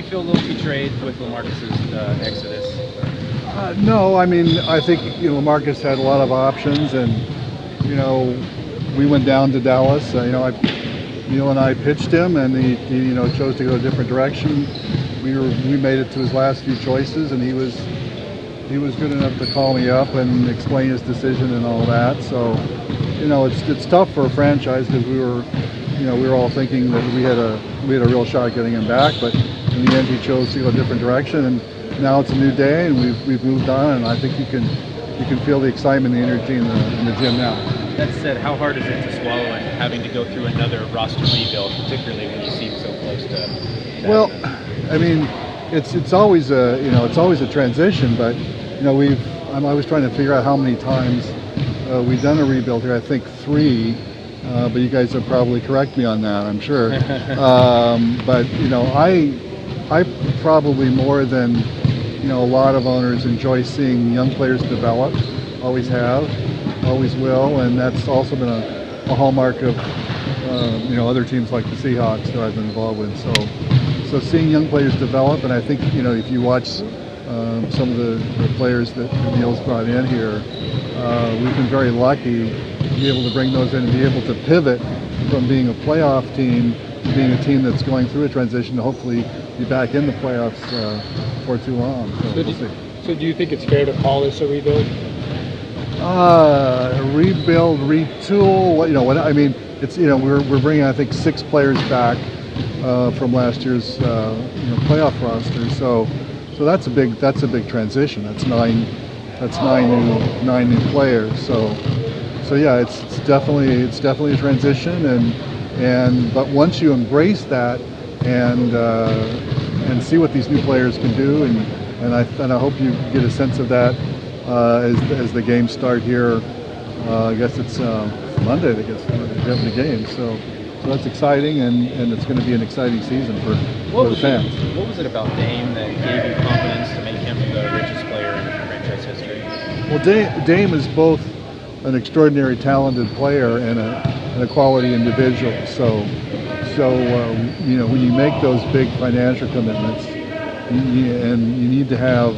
feel Loki trade with LaMarcus's exodus? No, I mean, I think LaMarcus had a lot of options, and we went down to Dallas. Neil and I pitched him, and he chose to go a different direction. We made it to his last few choices, and he was good enough to call me up and explain his decision and all that. So, it's tough for a franchise because we were all thinking that we had a real shot at getting him back, but in the end he chose to go a different direction, and now it's a new day and we've moved on, and I think you can feel the excitement, the energy in the gym now. That said, how hard is it to swallow and having to go through another roster rebuild, particularly when you seem so close to? Well, I mean, it's always a transition, but I was trying to figure out how many times we've done a rebuild here. I think 3, but you guys will probably correct me on that, I'm sure. But I probably more than a lot of owners enjoy seeing young players develop. Always have, always will, and that's also been a hallmark of other teams like the Seahawks that I've been involved with. So seeing young players develop, and I think if you watch some of the players that Neil's brought in here, we've been very lucky to be able to bring those in and be able to pivot from being a playoff team to being a team that's going through a transition to hopefully be back in the playoffs before too long. So we'll see. So do you think it's fair to call this a rebuild? Rebuild, retool. I mean, it's we're bringing I think 6 players back from last year's playoff roster. So that's a big transition. That's nine new players. So yeah, it's definitely a transition, but once you embrace that and see what these new players can do, and I hope you get a sense of that as the games start here. I guess it's Monday. I guess we have the game. So that's exciting, and it's going to be an exciting season for the fans. What was it about Dame that gave you confidence to make him the richest player in franchise history? Well, Dame is both an extraordinary talented player and a quality individual. So when you make those big financial commitments, and you need to have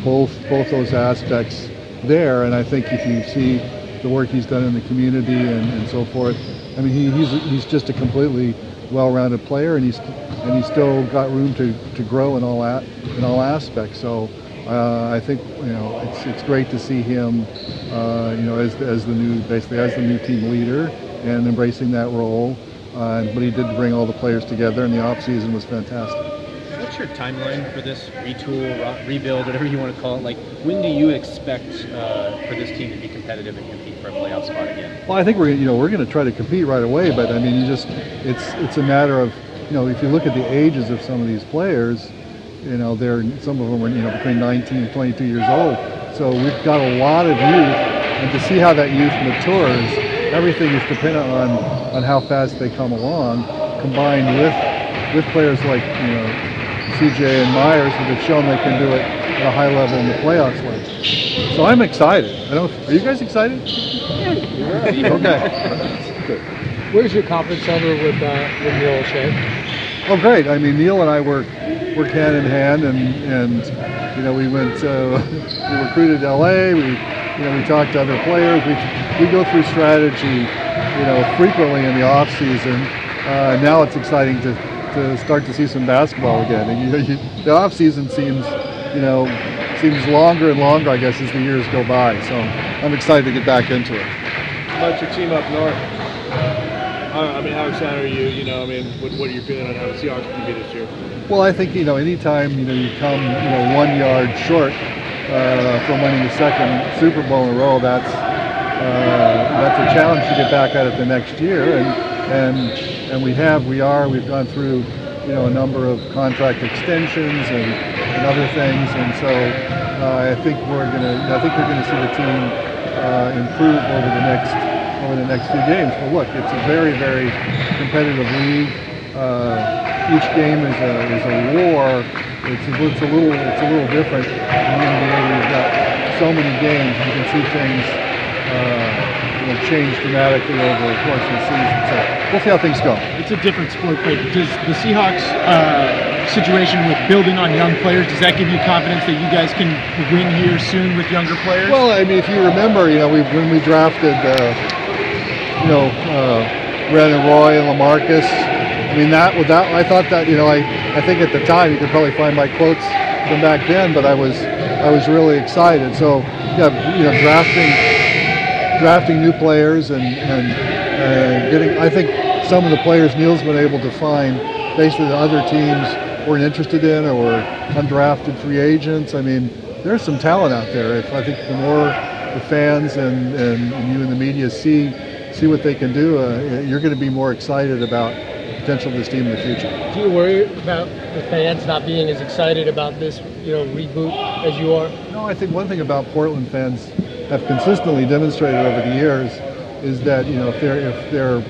both those aspects there. And I think if you see the work he's done in the community and so forth, I mean he's just a completely well-rounded player, and he's still got room to grow in all aspects. So I think it's great to see him as the new team leader and embracing that role. What he did to bring all the players together in the off season was fantastic. What's your timeline for this retool, rebuild, whatever you want to call it? Like, when do you expect for this team to be competitive and compete for a playoff spot again? Well, I think we're going to try to compete right away, but I mean, it's a matter of if you look at the ages of some of these players, some of them are between 19 and 22 years old. So we've got a lot of youth, and to see how that youth matures, everything is dependent on how fast they come along, combined with players like CJ and Myers that have shown they can do it at a high level in the playoffs. So I'm excited. Are you guys excited? Yeah. Okay. Good. Where's your confidence level with Neil Olshey? Oh, great. I mean, Neil and I work hand in hand, and we went. We recruited LA. We talked to other players. We go through strategy, frequently in the off season. Now it's exciting to start to see some basketball again. And the off season seems longer and longer, I guess, as the years go by. So I'm excited to get back into it. How about your team up north? I mean, how excited are you? What are you feeling on how the Seahawks can be this year? Well, I think anytime you come 1 yard short from winning the second Super Bowl in a row, that's a challenge to get back at it the next year, and we've gone through a number of contract extensions and other things, and so I think you're gonna see the team improve over the next few games. But look, it's a very, very competitive league. Each game is a war. It's a little different in the NBA. We've got so many games. You can see things change dramatically over the course of the season. So we'll see how things go. It's a different sport, but does the Seahawks situation with building on young players, does that give you confidence that you guys can win here soon with younger players? Well, I mean, if you remember, when we drafted, Brandon Roy and LaMarcus, I mean, I thought that, I think at the time, you could probably find my quotes from back then, but I was really excited. So, drafting new players and getting, I think some of the players Neil's been able to find basically the other teams weren't interested in, or were undrafted free agents. I mean, there's some talent out there. I think the more the fans and you in the media see what they can do, you're going to be more excited about the potential of this team in the future. Do you worry about the fans not being as excited about this, reboot as you are? No, I think one thing about Portland fans have consistently demonstrated over the years is that if they're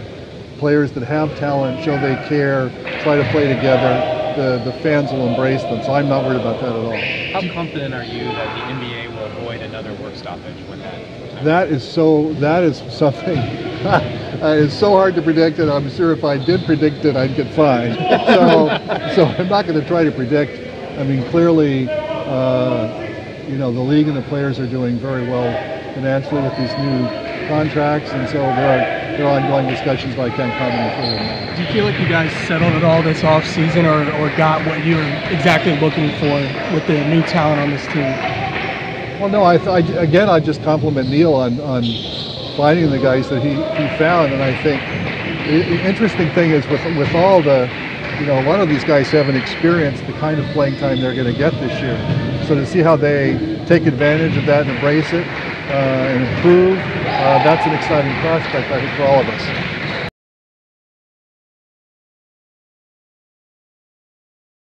players that have talent, show they care, try to play together, the fans will embrace them. So I'm not worried about that at all. How confident are you that the NBA will avoid another work stoppage when that? That is something. It's so hard to predict, and I'm sure if I did predict it, I'd get fined. So I'm not going to try to predict. I mean, clearly, the league and the players are doing very well financially with these new contracts, and so there are ongoing discussions, but I can't comment any further than that. Do you feel like you guys settled it all this off season, or got what you were exactly looking for with the new talent on this team? Well, no, I just compliment Neil on finding the guys that he found, and I think the interesting thing is with all the, a lot of these guys haven't experienced the kind of playing time they're going to get this year. So to see how they take advantage of that and embrace it and improve, that's an exciting prospect, I think, for all of us.